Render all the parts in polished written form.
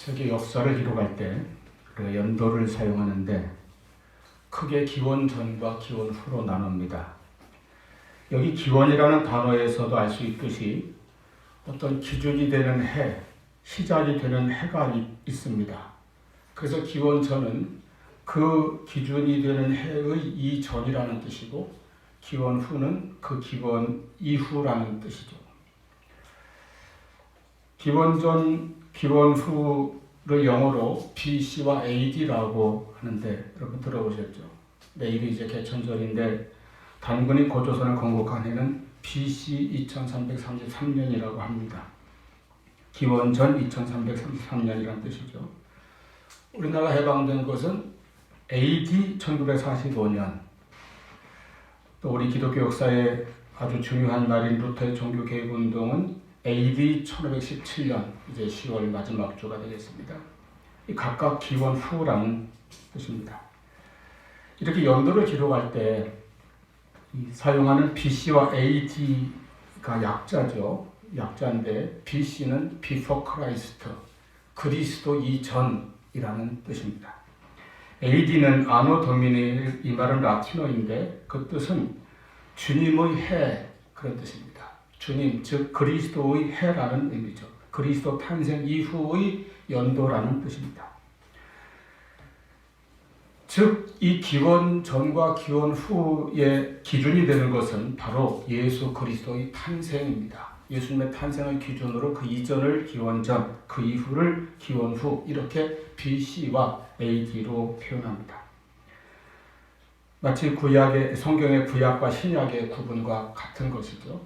세계 역사를 기록할 때 그 연도를 사용하는데 크게 기원 전과 기원 후로 나눕니다. 여기 기원이라는 단어에서도 알 수 있듯이 어떤 기준이 되는 해, 시작이 되는 해가 있습니다. 그래서 기원 전은 그 기준이 되는 해의 이전이라는 뜻이고 기원 후는 그 기원 이후라는 뜻이죠. 기원 전, 기원 후를 영어로 BC와 AD라고 하는데 여러분 들어보셨죠? 내일이 이제 개천절인데 단군이 고조선을 건국한 해는 BC 2333년이라고 합니다. 기원 전 2333년이라는 뜻이죠. 우리나라 해방된 것은 AD 1945년. 또 우리 기독교 역사에 아주 중요한 날인 루터의 종교 개혁 운동은 AD 1517년 이제 10월 마지막 주가 되겠습니다. 이 각각 기원 후라는 뜻입니다. 이렇게 연도를 기록할 때 사용하는 BC와 AD가 약자죠. 약자인데 BC는 Before Christ, 그리스도 이전이라는 뜻입니다. AD는 아노 도미니, 이 말은 라틴어인데 그 뜻은 주님의 해, 그런 뜻입니다. 주님, 즉 그리스도의 해라는 의미죠. 그리스도 탄생 이후의 연도라는 뜻입니다. 즉 이 기원 전과 기원 후의 기준이 되는 것은 바로 예수 그리스도의 탄생입니다. 예수님의 탄생의 기준으로 그 이전을 기원 전, 그 이후를 기원 후, 이렇게 BC와 AD로 표현합니다. 마치 구약의, 성경의 구약과 신약의 구분과 같은 것이죠.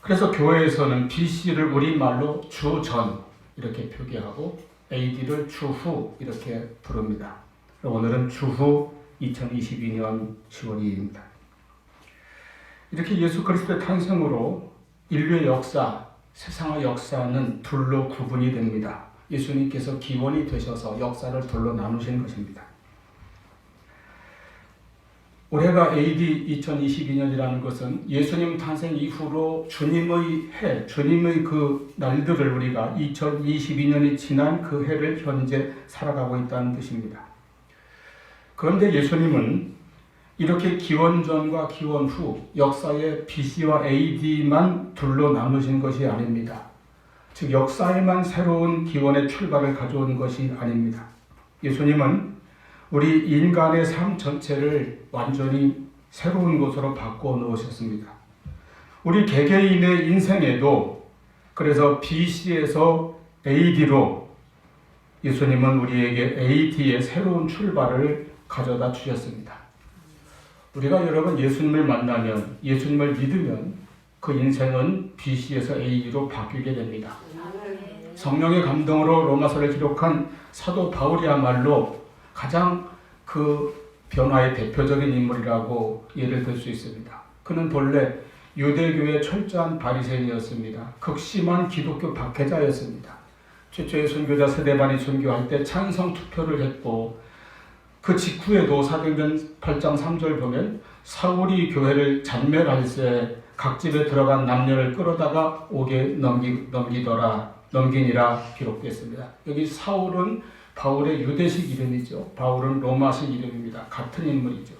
그래서 교회에서는 BC를 우리말로 주전 이렇게 표기하고 AD를 주후 이렇게 부릅니다. 오늘은 주후 2022년 10월 2일입니다. 이렇게 예수 그리스도의 탄생으로 인류의 역사, 세상의 역사는 둘로 구분이 됩니다. 예수님께서 기원이 되셔서 역사를 둘로 나누신 것입니다. 올해가 AD 2022년이라는 것은 예수님 탄생 이후로 주님의 해, 주님의 그 날들을 우리가 2022년이 지난 그 해를 현재 살아가고 있다는 뜻입니다. 그런데 예수님은 이렇게 기원 전과 기원 후 역사의 BC와 AD만 둘로 나누신 것이 아닙니다. 즉 역사에만 새로운 기원의 출발을 가져온 것이 아닙니다. 예수님은 우리 인간의 삶 전체를 완전히 새로운 것으로 바꿔 놓으셨습니다. 우리 개개인의 인생에도 그래서 BC에서 AD로 예수님은 우리에게 AD의 새로운 출발을 가져다 주셨습니다. 우리가 여러분 예수님을 만나면, 예수님을 믿으면 그 인생은 BC에서 AD로 바뀌게 됩니다. 성령의 감동으로 로마서를 기록한 사도 바울이야말로 가장 그 변화의 대표적인 인물이라고 예를 들 수 있습니다. 그는 본래 유대교의 철저한 바리새인이었습니다. 극심한 기독교 박해자였습니다. 최초의 선교자 스데반이 선교할 때 찬성 투표를 했고 그 직후에도 사도행전 8장 3절 보면 사울이 교회를 잔멸할 때 각 집에 들어간 남녀를 끌어다가 옥에 넘기니라 기록됐습니다. 여기 사울은 바울의 유대식 이름이죠. 바울은 로마식 이름입니다. 같은 인물이죠.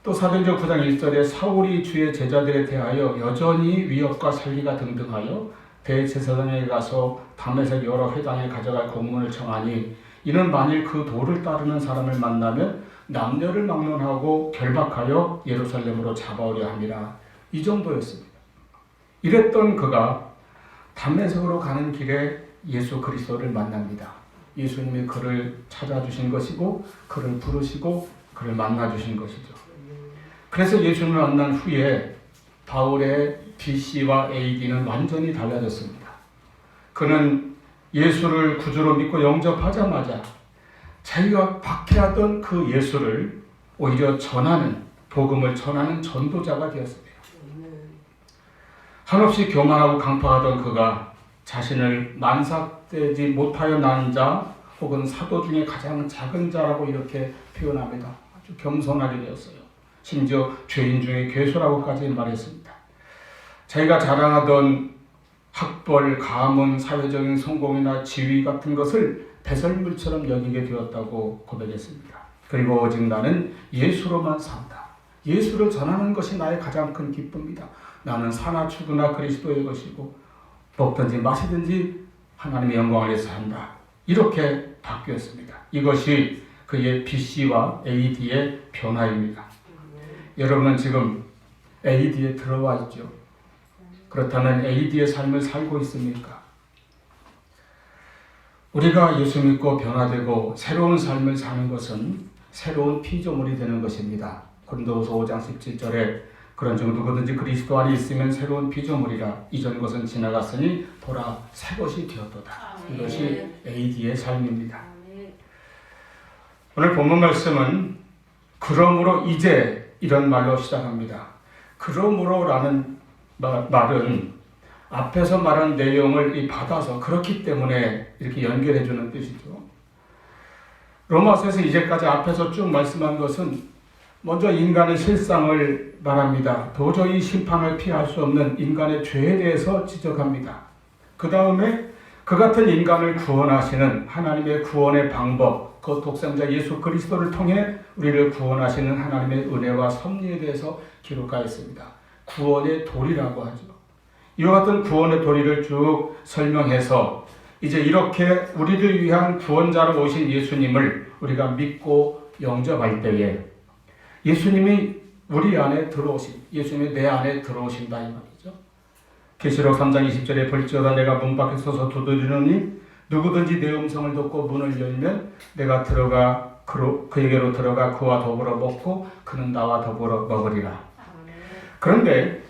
또 사도행전 9장 1절에 사울이 주의 제자들에 대하여 여전히 위협과 살기가 등등하여 대제사장에게 가서 담에색 여러 회당에 가져갈 공문을 청하니 이는 만일 그 도를 따르는 사람을 만나면 남녀를 막론하고 결박하여 예루살렘으로 잡아오려 함이라. 이 정도였습니다. 이랬던 그가 담메색으로 가는 길에 예수 그리스도를 만납니다. 예수님이 그를 찾아주신 것이고 그를 부르시고 그를 만나주신 것이죠. 그래서 예수님을 만난 후에 바울의 BC와 AD는 완전히 달라졌습니다. 그는 예수를 구주로 믿고 영접하자마자 자기가 박해하던 그 예수를 오히려 전하는, 복음을 전하는 전도자가 되었습니다. 한없이 교만하고 강팍하던 그가 자신을 만삭되지 못하여 난 자 혹은 사도 중에 가장 작은 자라고 이렇게 표현합니다. 아주 겸손하게 되었어요. 심지어 죄인 중에 괴수라고까지 말했습니다. 자기가 자랑하던 학벌, 가문, 사회적인 성공이나 지위 같은 것을 배설물처럼 여기게 되었다고 고백했습니다. 그리고 오직 나는 예수로만 산다. 예수를 전하는 것이 나의 가장 큰 기쁨이다. 나는 사나 죽으나 그리스도의 것이고 먹든지 마시든지 하나님의 영광을 위해서 산다. 이렇게 바뀌었습니다. 이것이 그의 BC와 AD의 변화입니다. 여러분은 지금 AD에 들어와 있죠. 그렇다면 AD의 삶을 살고 있습니까? 우리가 예수 믿고 변화되고 새로운 삶을 사는 것은 새로운 피조물이 되는 것입니다. 고린도후서 5장 17절에 그런 중 누구든지 그리스도 안에 있으면 새로운 피조물이라 이전 것은 지나갔으니 보라 새 것이 되었도다. 이것이 AD의 삶입니다. 오늘 본문 말씀은 그러므로 이제 이런 말로 시작합니다. 그러므로라는 말은 앞에서 말한 내용을 받아서 그렇기 때문에 이렇게 연결해 주는 뜻이죠. 로마서에서 이제까지 앞에서 쭉 말씀한 것은 먼저 인간의 실상을 말합니다. 도저히 심판을 피할 수 없는 인간의 죄에 대해서 지적합니다. 그 다음에 그 같은 인간을 구원하시는 하나님의 구원의 방법, 그 독생자 예수 그리스도를 통해 우리를 구원하시는 하나님의 은혜와 섭리에 대해서 기록하였습니다. 구원의 도리라고 하죠. 이와 같은 구원의 도리를 쭉 설명해서 이제 이렇게 우리를 위한 구원자로 오신 예수님을 우리가 믿고 영접할 때에 예수님이 우리 안에 들어오신, 예수님이 내 안에 들어오신다 이 말이죠. 계시록 3장 20절에 볼지어다 내가 문 밖에 서서 두드리노니 누구든지 내 음성을 듣고 문을 열면 내가 들어가 그에게로 들어가 그와 더불어 먹고 그는 나와 더불어 먹으리라. 그런데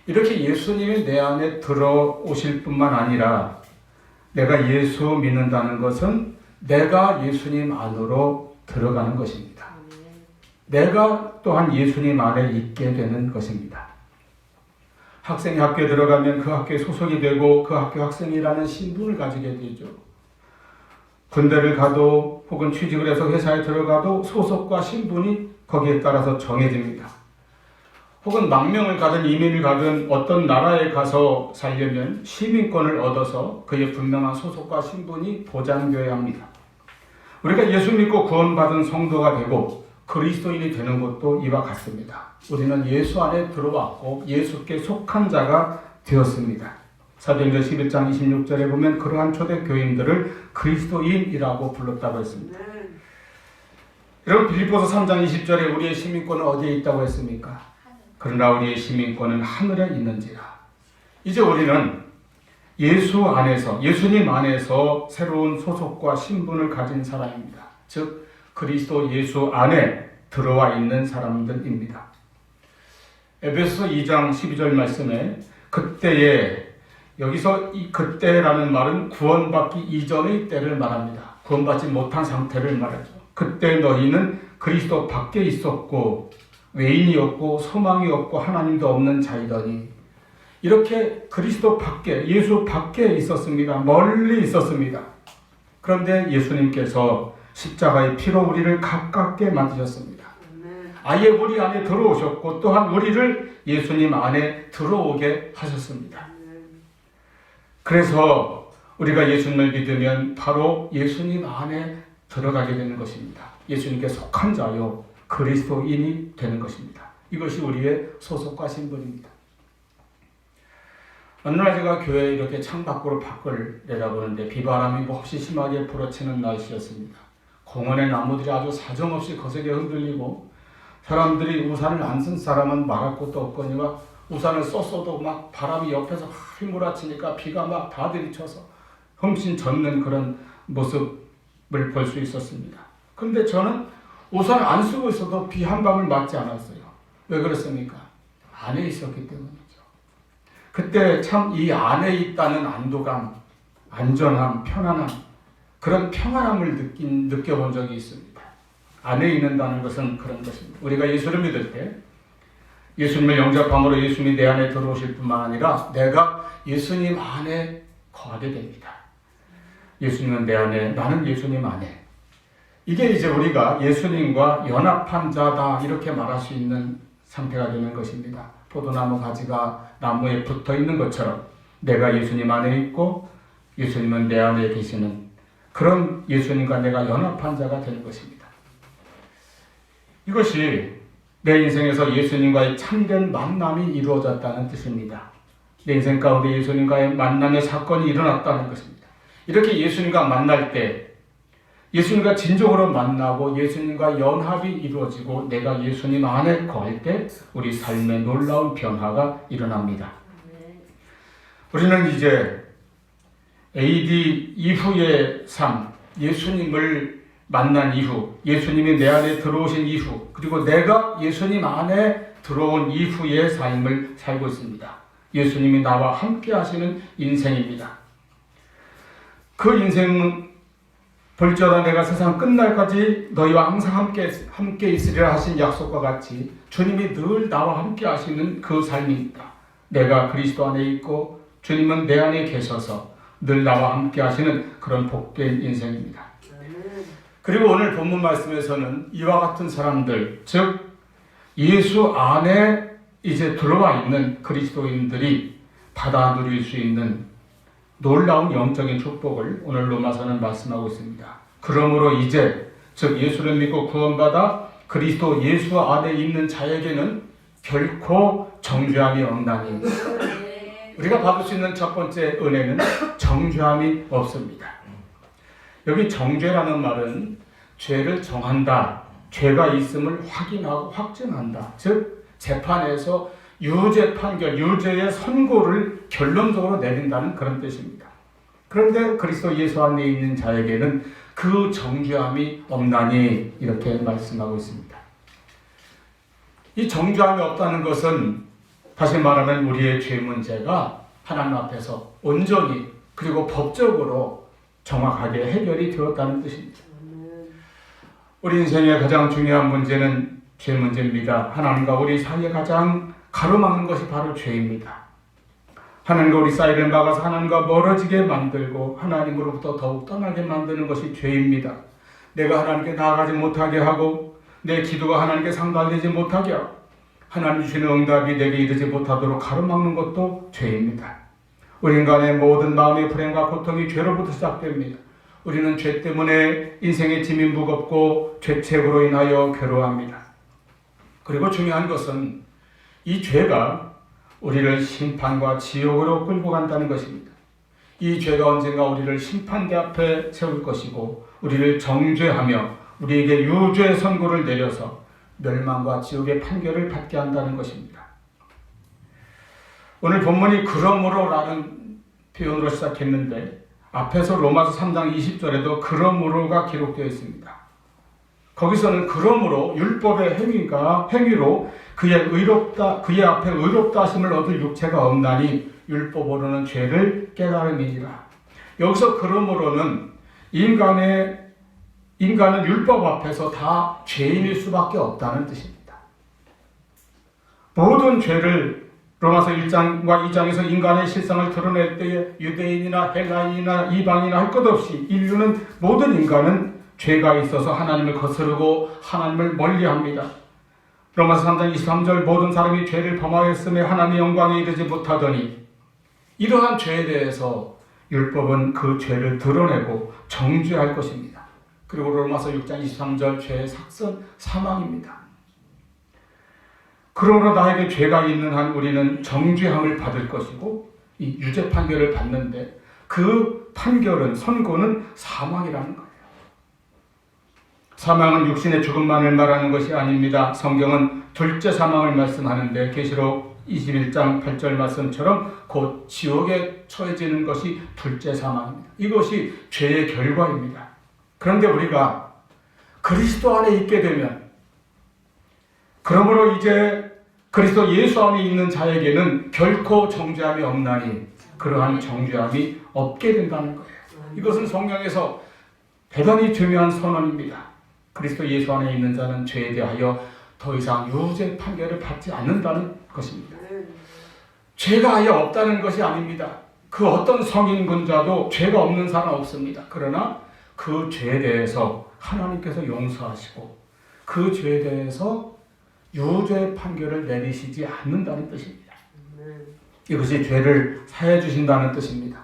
이렇게 예수님이 내 안에 들어오실 뿐만 아니라 내가 예수 믿는다는 것은 내가 예수님 안으로 들어가는 것입니다. 내가 또한 예수님 안에 있게 되는 것입니다. 학생이 학교에 들어가면 그 학교에 소속이 되고 그 학교 학생이라는 신분을 가지게 되죠. 군대를 가도 혹은 취직을 해서 회사에 들어가도 소속과 신분이 거기에 따라서 정해집니다. 혹은 망명을 가든 이민을 가든 어떤 나라에 가서 살려면 시민권을 얻어서 그의 분명한 소속과 신분이 보장되어야 합니다. 우리가 예수 믿고 구원받은 성도가 되고 그리스도인이 되는 것도 이와 같습니다. 우리는 예수 안에 들어왔고 예수께 속한 자가 되었습니다. 사도행전 11장 26절에 보면 그러한 초대 교인들을 그리스도인이라고 불렀다고 했습니다. 여러분 빌립보서 3장 20절에 우리의 시민권은 어디에 있다고 했습니까? 그러나 우리의 시민권은 하늘에 있는지라. 이제 우리는 예수 안에서, 예수님 안에서 새로운 소속과 신분을 가진 사람입니다. 즉 그리스도 예수 안에 들어와 있는 사람들입니다. 에베소서 2장 12절 말씀에 그때에, 여기서 이 그때라는 말은 구원받기 이전의 때를 말합니다. 구원받지 못한 상태를 말하죠. 그때 너희는 그리스도 밖에 있었고 외인이 없고 소망이 없고 하나님도 없는 자이더니, 이렇게 그리스도 밖에, 예수 밖에 있었습니다. 멀리 있었습니다. 그런데 예수님께서 십자가의 피로 우리를 가깝게 만드셨습니다. 아예 우리 안에 들어오셨고 또한 우리를 예수님 안에 들어오게 하셨습니다. 그래서 우리가 예수님을 믿으면 바로 예수님 안에 들어가게 되는 것입니다. 예수님께 속한 자요 그리스도인이 되는 것입니다. 이것이 우리의 소속과 신분입니다. 어느 날 제가 교회에 이렇게 창밖으로 밖을 내다보는데 비바람이 몹시 심하게 불어치는 날씨였습니다. 공원의 나무들이 아주 사정없이 거세게 흔들리고 사람들이 우산을 안 쓴 사람은 말할 것도 없거니와 우산을 썼어도 막 바람이 옆에서 휘몰아치니까 비가 막 다 들이쳐서 흠씬 젖는 그런 모습을 볼 수 있었습니다. 그런데 저는 우산 안 쓰고 있어도 비 한 방울 맞지 않았어요. 왜 그렇습니까? 안에 있었기 때문이죠. 그때 참 이 안에 있다는 안도감, 안전함, 편안함, 그런 평안함을 느껴본 적이 있습니다. 안에 있는다는 것은 그런 것입니다. 우리가 예수를 믿을 때 예수님을 영접함으로 예수님이 내 안에 들어오실 뿐만 아니라 내가 예수님 안에 거하게 됩니다. 예수님은 내 안에, 나는 예수님 안에. 이게 이제 우리가 예수님과 연합한 자다 이렇게 말할 수 있는 상태가 되는 것입니다. 포도나무 가지가 나무에 붙어 있는 것처럼 내가 예수님 안에 있고 예수님은 내 안에 계시는 그런 예수님과 내가 연합한 자가 되는 것입니다. 이것이 내 인생에서 예수님과의 참된 만남이 이루어졌다는 뜻입니다. 내 인생 가운데 예수님과의 만남의 사건이 일어났다는 것입니다. 이렇게 예수님과 만날 때 예수님과 진정으로 만나고 예수님과 연합이 이루어지고 내가 예수님 안에 거할 때 우리 삶에 놀라운 변화가 일어납니다. 우리는 이제 AD 이후의 삶, 예수님을 만난 이후, 예수님이 내 안에 들어오신 이후, 그리고 내가 예수님 안에 들어온 이후의 삶을 살고 있습니다. 예수님이 나와 함께 하시는 인생입니다. 그 인생은 볼지어다 내가 세상 끝날까지 너희와 항상 함께 있으리라 하신 약속과 같이 주님이 늘 나와 함께 하시는 그 삶입니다. 내가 그리스도 안에 있고 주님은 내 안에 계셔서 늘 나와 함께 하시는 그런 복된 인생입니다. 그리고 오늘 본문 말씀에서는 이와 같은 사람들, 즉 예수 안에 이제 들어와 있는 그리스도인들이 받아 누릴 수 있는 놀라운 영적인 축복을 오늘 로마서는 말씀하고 있습니다. 그러므로 이제 즉 예수를 믿고 구원받아 그리스도 예수 안에 있는 자에게는 결코 정죄함이 없나니 우리가 받을 수 있는 첫 번째 은혜는 정죄함이 없습니다. 여기 정죄라는 말은 죄를 정한다, 죄가 있음을 확인하고 확증한다. 즉 재판에서 유죄 판결, 유죄의 선고를 결론적으로 내린다는 그런 뜻입니다. 그런데 그리스도 예수 안에 있는 자에게는 그 정죄함이 없나니 이렇게 말씀하고 있습니다. 이 정죄함이 없다는 것은 다시 말하면 우리의 죄 문제가 하나님 앞에서 온전히 그리고 법적으로 정확하게 해결이 되었다는 뜻입니다. 우리 인생의 가장 중요한 문제는 죄 문제입니다. 하나님과 우리 사이에 가장 가로막는 것이 바로 죄입니다. 하나님과 우리 사이를 막아서 하나님과 멀어지게 만들고 하나님으로부터 더욱 떠나게 만드는 것이 죄입니다. 내가 하나님께 나아가지 못하게 하고 내 기도가 하나님께 상달되지 못하게 하고 하나님 주시는 응답이 내게 이르지 못하도록 가로막는 것도 죄입니다. 우리 인간의 모든 마음의 불행과 고통이 죄로부터 시작됩니다. 우리는 죄 때문에 인생의 짐이 무겁고 죄책으로 인하여 괴로워합니다. 그리고 중요한 것은 이 죄가 우리를 심판과 지옥으로 끌고 간다는 것입니다. 이 죄가 언젠가 우리를 심판대 앞에 세울 것이고 우리를 정죄하며 우리에게 유죄 선고를 내려서 멸망과 지옥의 판결을 받게 한다는 것입니다. 오늘 본문이 그러므로라는 표현으로 시작했는데 앞에서 로마서 3장 20절에도 그러므로가 기록되어 있습니다. 거기서는 그러므로 율법의 행위로 그의 앞에 의롭다 하심을 얻을 육체가 없나니 율법으로는 죄를 깨달음이니라. 여기서 그러므로는 인간은 율법 앞에서 다 죄인일 수밖에 없다는 뜻입니다. 모든 죄를 로마서 1장과 2장에서 인간의 실상을 드러낼 때에 유대인이나 헬라인이나 이방인이나 할 것 없이 모든 인간은 죄가 있어서 하나님을 거스르고 하나님을 멀리합니다. 로마서 3장 23절 모든 사람이 죄를 범하였음에 하나님의 영광에 이르지 못하더니 이러한 죄에 대해서 율법은 그 죄를 드러내고 정죄할 것입니다. 그리고 로마서 6장 23절 죄의 삭선 사망입니다. 그러므로 나에게 죄가 있는 한 우리는 정죄함을 받을 것이고 이 유죄 판결을 받는데 그 판결은 선고는 사망이라는 거예요. 사망은 육신의 죽음만을 말하는 것이 아닙니다. 성경은 둘째 사망을 말씀하는데 계시록 21장 8절 말씀처럼 곧 지옥에 처해지는 것이 둘째 사망입니다. 이것이 죄의 결과입니다. 그런데 우리가 그리스도 안에 있게 되면 그러므로 이제 그리스도 예수 안에 있는 자에게는 결코 정죄함이 없나니 그러한 정죄함이 없게 된다는 거예요. 이것은 성경에서 대단히 중요한 선언입니다. 그리스도 예수 안에 있는 자는 죄에 대하여 더 이상 유죄 판결을 받지 않는다는 것입니다. 죄가 아예 없다는 것이 아닙니다. 그 어떤 성인군자도 죄가 없는 사람 없습니다. 그러나 그 죄에 대해서 하나님께서 용서하시고 그 죄에 대해서 유죄 판결을 내리시지 않는다는 뜻입니다. 이것이 죄를 사해 주신다는 뜻입니다.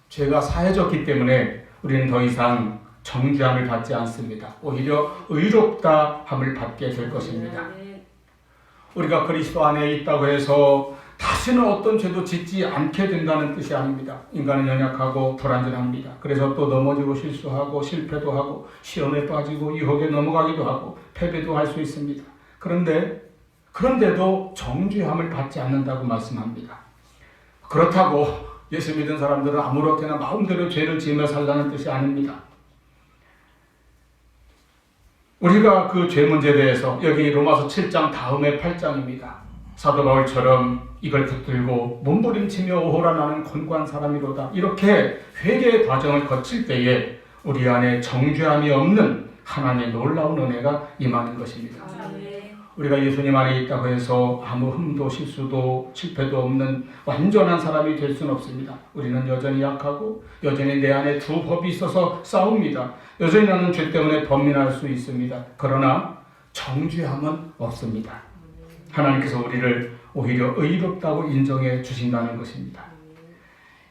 죄가 사해졌기 때문에 우리는 더 이상 정죄함을 받지 않습니다. 오히려 의롭다함을 받게 될 것입니다. 우리가 그리스도 안에 있다고 해서 다시는 어떤 죄도 짓지 않게 된다는 뜻이 아닙니다. 인간은 연약하고 불완전합니다. 그래서 또 넘어지고 실수하고 실패도 하고 시험에 빠지고 유혹에 넘어가기도 하고 패배도 할 수 있습니다. 그런데도 정죄함을 받지 않는다고 말씀합니다. 그렇다고 예수 믿은 사람들은 아무렇게나 마음대로 죄를 지으며 살라는 뜻이 아닙니다. 우리가 그 죄 문제에 대해서 여기 로마서 7장 다음에 8장입니다. 사도 바울처럼 이걸 붙들고 몸부림치며 오호라 나는 곤고한 사람이로다. 이렇게 회개의 과정을 거칠 때에 우리 안에 정죄함이 없는 하나님의 놀라운 은혜가 임하는 것입니다. 우리가 예수님 안에 있다고 해서 아무 흠도 실수도 실패도 없는 완전한 사람이 될 수는 없습니다. 우리는 여전히 약하고 여전히 내 안에 두 법이 있어서 싸웁니다. 여전히 나는 죄 때문에 범민할 수 있습니다. 그러나 정죄함은 없습니다. 하나님께서 우리를 오히려 의롭다고 인정해 주신다는 것입니다.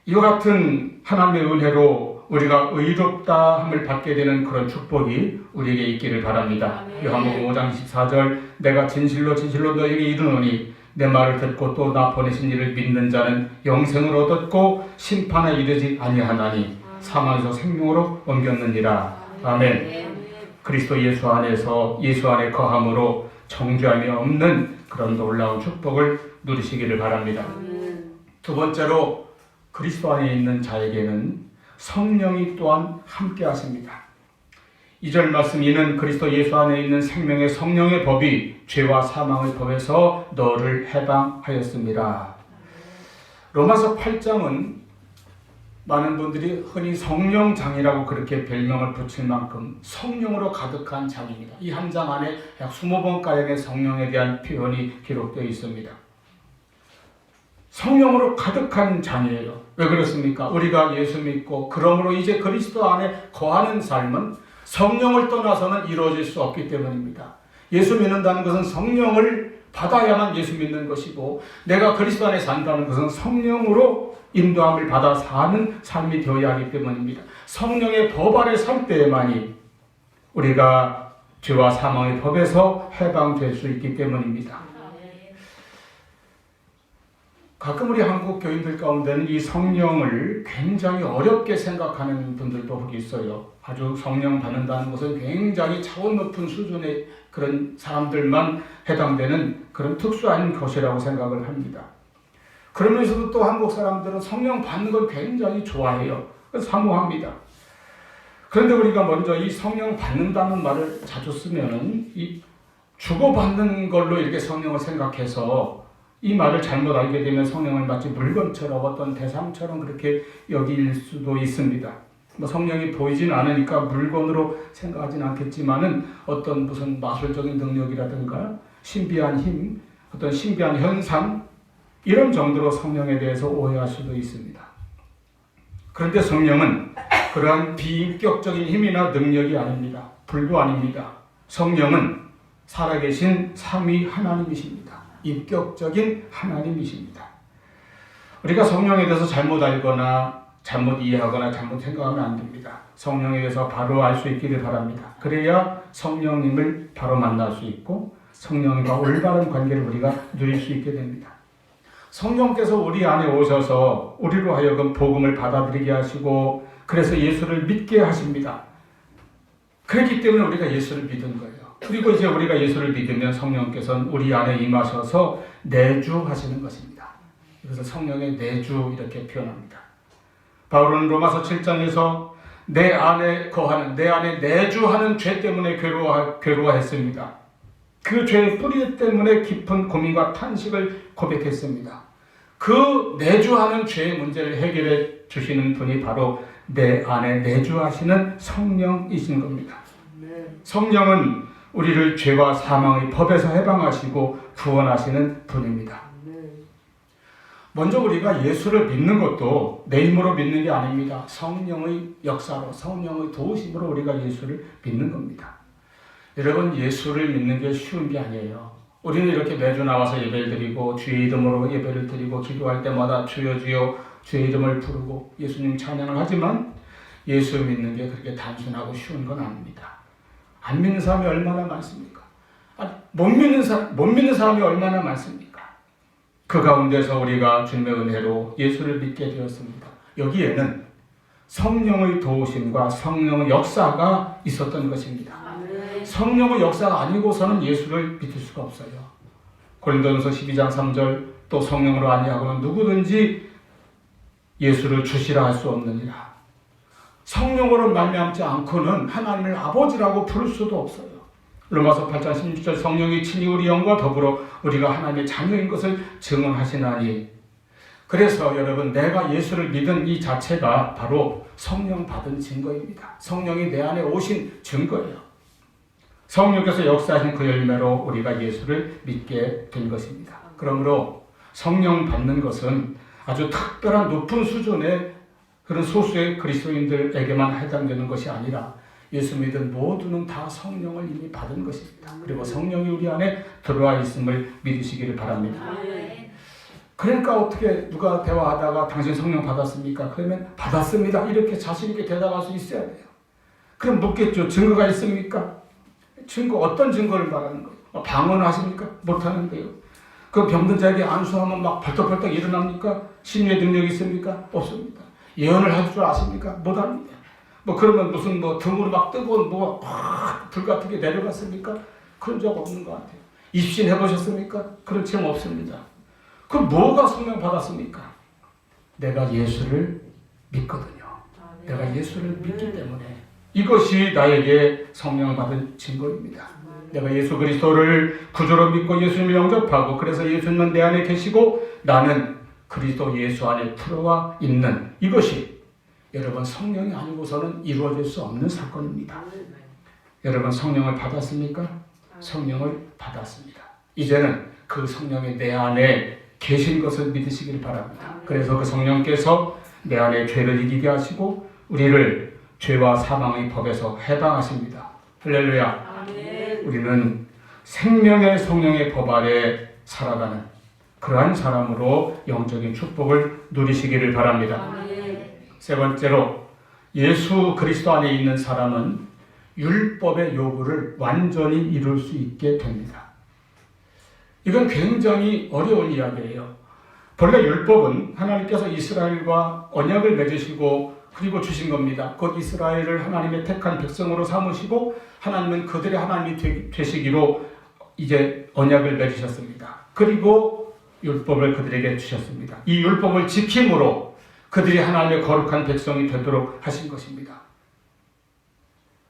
이와 같은 하나님의 은혜로 우리가 의롭다함을 받게 되는 그런 축복이 우리에게 있기를 바랍니다. 요한복음 5장 24절 내가 진실로 너에게 이르노니 내 말을 듣고 또 나 보내신 이를 믿는 자는 영생을 얻었고 심판에 이르지 아니하나니 사망에서 생명으로 옮겼느니라. 아멘. 그리스도 예수 안에서 예수 안에 거함으로 정죄함이 없는 그런 놀라운 축복을 누리시기를 바랍니다. 두 번째로 그리스도 안에 있는 자에게는 성령이 또한 함께 하십니다. 2절 말씀 이는 그리스도 예수 안에 있는 생명의 성령의 법이 죄와 사망의 법에서 너를 해방하였습니다. 로마서 8장은 많은 분들이 흔히 성령장이라고 그렇게 별명을 붙일 만큼 성령으로 가득한 장입니다. 이 한 장 안에 약 20번가량의 성령에 대한 표현이 기록되어 있습니다. 성령으로 가득한 장이에요. 왜 그렇습니까? 우리가 예수 믿고 그러므로 이제 그리스도 안에 거하는 삶은 성령을 떠나서는 이루어질 수 없기 때문입니다. 예수 믿는다는 것은 성령을 받아야만 예수 믿는 것이고 내가 그리스도 안에 산다는 것은 성령으로 인도함을 받아 사는 삶이 되어야 하기 때문입니다. 성령의 법 아래 살 때에만이 우리가 죄와 사망의 법에서 해방될 수 있기 때문입니다. 가끔 우리 한국 교인들 가운데는 이 성령을 굉장히 어렵게 생각하는 분들도 있어요. 아주 성령 받는다는 것은 굉장히 차원 높은 수준의 그런 사람들만 해당되는 그런 특수한 것이라고 생각을 합니다. 그러면서도 또 한국 사람들은 성령 받는 걸 굉장히 좋아해요. 사모합니다. 그런데 우리가 먼저 이 성령 받는다는 말을 자주 쓰면은 이 주고받는 걸로 이렇게 성령을 생각해서 이 말을 잘못 알게 되면 성령을 마치 물건처럼 어떤 대상처럼 그렇게 여길 수도 있습니다. 성령이 보이진 않으니까 물건으로 생각하진 않겠지만은 어떤 무슨 마술적인 능력이라든가 신비한 힘, 어떤 신비한 현상 이런 정도로 성령에 대해서 오해할 수도 있습니다. 그런데 성령은 그러한 비인격적인 힘이나 능력이 아닙니다. 불도 아닙니다. 성령은 살아계신 삼위 하나님이십니다. 인격적인 하나님이십니다. 우리가 성령에 대해서 잘못 알거나 잘못 이해하거나 잘못 생각하면 안 됩니다. 성령에 대해서 바로 알 수 있기를 바랍니다. 그래야 성령님을 바로 만날 수 있고 성령과 올바른 관계를 우리가 누릴 수 있게 됩니다. 성령께서 우리 안에 오셔서 우리로 하여금 복음을 받아들이게 하시고 그래서 예수를 믿게 하십니다. 그렇기 때문에 우리가 예수를 믿은 거예요. 그리고 이제 우리가 예수를 믿으면 성령께서는 우리 안에 임하셔서 내주하시는 것입니다. 그래서 성령의 내주 이렇게 표현합니다. 바울은 로마서 7장에서 내 안에 거하는, 내 안에 내주하는 죄 때문에 괴로워했습니다. 그 죄의 뿌리 때문에 깊은 고민과 탄식을 고백했습니다. 그 내주하는 죄의 문제를 해결해 주시는 분이 바로 내 안에 내주하시는 성령이신 겁니다. 성령은 우리를 죄와 사망의 법에서 해방하시고 구원하시는 분입니다. 먼저 우리가 예수를 믿는 것도 내 힘으로 믿는 게 아닙니다. 성령의 역사로, 성령의 도우심으로 우리가 예수를 믿는 겁니다. 여러분, 예수를 믿는 게 쉬운 게 아니에요. 우리는 이렇게 매주 나와서 예배를 드리고 주의 이름으로 예배를 드리고 기도할 때마다 주여 주여 주의 이름을 부르고 예수님 찬양을 하지만 예수 믿는 게 그렇게 단순하고 쉬운 건 아닙니다. 안 믿는 사람이 얼마나 많습니까? 못 믿는 사람이 얼마나 많습니까? 그 가운데서 우리가 주님의 은혜로 예수를 믿게 되었습니다. 여기에는 성령의 도우심과 성령의 역사가 있었던 것입니다. 성령의 역사가 아니고서는 예수를 믿을 수가 없어요. 고린도전서 12장 3절 또 성령으로 아니하고는 누구든지 예수를 주시라 할 수 없느니라. 성령으로 말미암지 않고는 하나님을 아버지라고 부를 수도 없어요. 로마서 8장 16절 성령이 친히 우리 영과 더불어 우리가 하나님의 자녀인 것을 증언하시나니. 그래서 여러분 내가 예수를 믿은 이 자체가 바로 성령 받은 증거입니다. 성령이 내 안에 오신 증거예요. 성령께서 역사하신 그 열매로 우리가 예수를 믿게 된 것입니다. 그러므로 성령 받는 것은 아주 특별한 높은 수준의 그런 소수의 그리스도인들에게만 해당되는 것이 아니라 예수 믿은 모두는 다 성령을 이미 받은 것입니다. 그리고 성령이 우리 안에 들어와 있음을 믿으시기를 바랍니다. 그러니까 어떻게 누가 대화하다가 당신 성령 받았습니까? 그러면 받았습니다. 이렇게 자신 있게 대답할 수 있어야 돼요. 그럼 묻겠죠. 증거가 있습니까? 증거, 어떤 증거를 말하는 거예요? 방언하십니까? 못하는데요. 그 병든 자에게 안수하면 막 벌떡벌떡 일어납니까? 신유의 능력이 있습니까? 없습니다. 예언을 할 줄 아십니까? 못합니다. 그러면 무슨 등으로 막 뜨거운 불 같은 게 내려갔습니까? 그런 적 없는 것 같아요. 입신 해보셨습니까? 그런 체험 없습니다. 그럼 뭐가 성령 받았습니까? 내가 예수를 믿거든요. 내가 예수를 믿기 때문에 이것이 나에게 성령 받은 증거입니다. 내가 예수 그리스도를 구주로 믿고 예수님을 영접하고 그래서 예수님은 내 안에 계시고 나는 그리스도 예수 안에 들어와 있는 이것이 여러분 성령이 아니고서는 이루어질 수 없는 사건입니다. 여러분 성령을 받았습니까? 성령을 받았습니다. 이제는 그 성령이 내 안에 계신 것을 믿으시길 바랍니다. 그래서 그 성령께서 내 안에 죄를 이기게 하시고 우리를 죄와 사망의 법에서 해방하십니다. 할렐루야. 아멘. 우리는 생명의 성령의 법 아래 살아가는 그러한 사람으로 영적인 축복을 누리시기를 바랍니다. 아멘. 세 번째로 예수 그리스도 안에 있는 사람은 율법의 요구를 완전히 이룰 수 있게 됩니다. 이건 굉장히 어려운 이야기예요. 본래 율법은 하나님께서 이스라엘과 언약을 맺으시고 그리고 주신 겁니다. 곧 이스라엘을 하나님의 택한 백성으로 삼으시고 하나님은 그들의 하나님이 되시기로 이제 언약을 맺으셨습니다. 그리고 율법을 그들에게 주셨습니다. 이 율법을 지킴으로 그들이 하나님의 거룩한 백성이 되도록 하신 것입니다.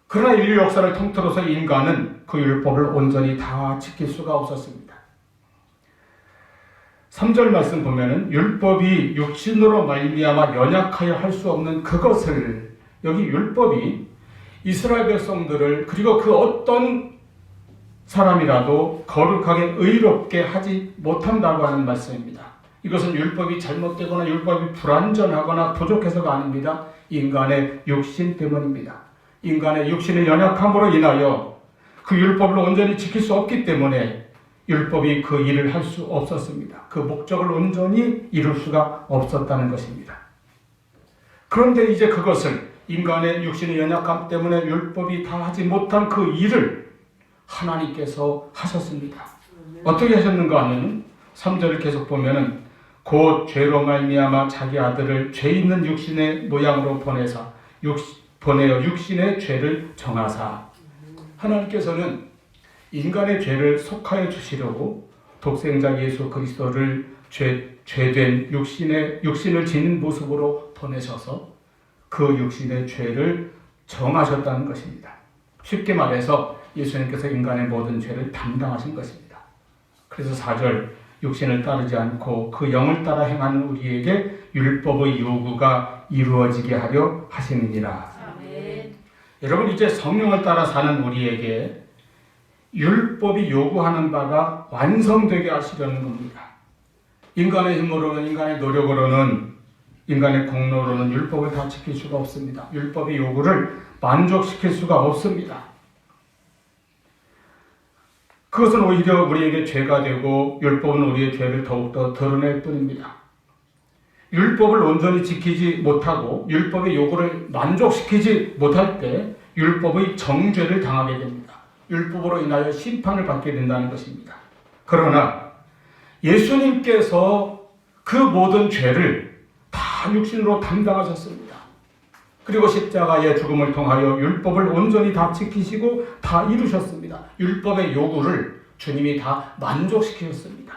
그러나 인류 역사를 통틀어서 인간은 그 율법을 온전히 다 지킬 수가 없었습니다. 3절 말씀 보면은 율법이 육신으로 말미암아 연약하여 할 수 없는 그것을 여기 율법이 이스라엘 백성들을 그리고 그 어떤 사람이라도 거룩하게 의롭게 하지 못한다고 하는 말씀입니다. 이것은 율법이 잘못되거나 율법이 불완전하거나 부족해서가 아닙니다. 인간의 육신 때문입니다. 인간의 육신의 연약함으로 인하여 그 율법을 온전히 지킬 수 없기 때문에 율법이 그 일을 할 수 없었습니다. 그 목적을 온전히 이룰 수가 없었다는 것입니다. 그런데 이제 그것을 인간의 육신의 연약함 때문에 율법이 다 하지 못한 그 일을 하나님께서 하셨습니다. 어떻게 하셨는가 하면 3절을 계속 보면은 곧 죄로 말미암아 자기 아들을 죄 있는 육신의 모양으로 보내어 육신의 죄를 정하사. 하나님께서는 인간의 죄를 속하여 주시려고 독생자 예수 그리스도를 죄된 육신을 지닌 모습으로 보내셔서 그 육신의 죄를 정하셨다는 것입니다. 쉽게 말해서 예수님께서 인간의 모든 죄를 담당하신 것입니다. 그래서 4절 육신을 따르지 않고 그 영을 따라 행하는 우리에게 율법의 요구가 이루어지게 하려 하시느니라. 아멘. 여러분 이제 성령을 따라 사는 우리에게 율법이 요구하는 바가 완성되게 하시려는 겁니다. 인간의 힘으로는 인간의 노력으로는 인간의 공로로는 율법을 다 지킬 수가 없습니다. 율법의 요구를 만족시킬 수가 없습니다. 그것은 오히려 우리에게 죄가 되고 율법은 우리의 죄를 더욱더 드러낼 뿐입니다. 율법을 온전히 지키지 못하고 율법의 요구를 만족시키지 못할 때 율법의 정죄를 당하게 됩니다. 율법으로 인하여 심판을 받게 된다는 것입니다. 그러나 예수님께서 그 모든 죄를 다 육신으로 담당하셨습니다. 그리고 십자가의 죽음을 통하여 율법을 온전히 다 지키시고 다 이루셨습니다. 율법의 요구를 주님이 다 만족시키셨습니다.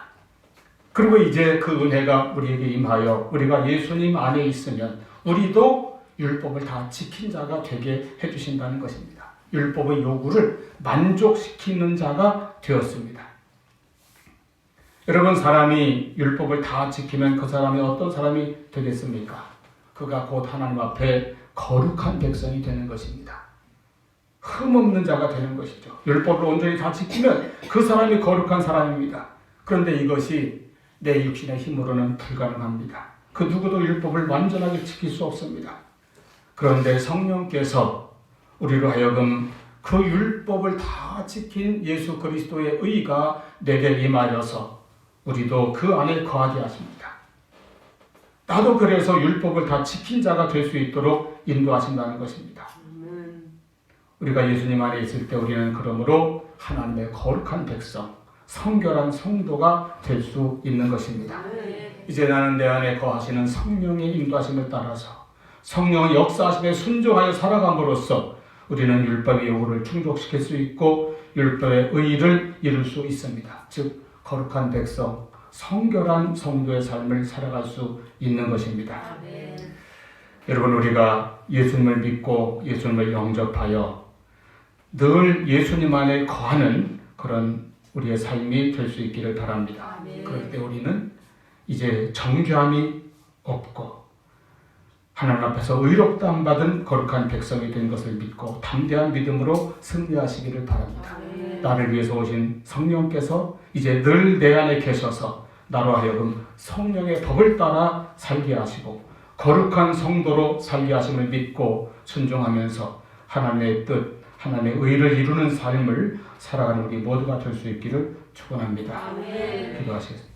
그리고 이제 그 은혜가 우리에게 임하여 우리가 예수님 안에 있으면 우리도 율법을 다 지킨 자가 되게 해주신다는 것입니다. 율법의 요구를 만족시키는 자가 되었습니다. 여러분, 사람이 율법을 다 지키면 그 사람이 어떤 사람이 되겠습니까? 그가 곧 하나님 앞에 거룩한 백성이 되는 것입니다. 흠없는 자가 되는 것이죠. 율법을 온전히 다 지키면 그 사람이 거룩한 사람입니다. 그런데 이것이 내 육신의 힘으로는 불가능합니다. 그 누구도 율법을 완전하게 지킬 수 없습니다. 그런데 성령께서 우리로 하여금 그 율법을 다 지킨 예수 그리스도의 의가 내게 임하여서 우리도 그 안에 거하게 하십니다. 나도 그래서 율법을 다 지킨 자가 될 수 있도록 인도하신다는 것입니다. 우리가 예수님 안에 있을 때 우리는 그러므로 하나님의 거룩한 백성, 성결한 성도가 될 수 있는 것입니다. 이제 나는 내 안에 거하시는 성령의 인도하심을 따라서 성령의 역사하심에 순종하여 살아감으로써 우리는 율법의 요구를 충족시킬 수 있고 율법의 의의를 이룰 수 있습니다. 즉 거룩한 백성, 성결한 성도의 삶을 살아갈 수 있는 것입니다. 여러분, 우리가 예수님을 믿고 예수님을 영접하여 늘 예수님 안에 거하는 그런 우리의 삶이 될 수 있기를 바랍니다. 그럴 때 우리는 이제 정죄함이 없고 하나님 앞에서 의롭다함 받은 거룩한 백성이 된 것을 믿고 담대한 믿음으로 승리하시기를 바랍니다. 나를 위해서 오신 성령께서 이제 늘 내 안에 계셔서 나로 하여금 성령의 법을 따라 살게 하시고 거룩한 성도로 살게 하심을 믿고 순종하면서 하나님의 뜻, 하나님의 의를 이루는 삶을 살아가는 우리 모두가 될 수 있기를 축원합니다. 기도하시겠습니다.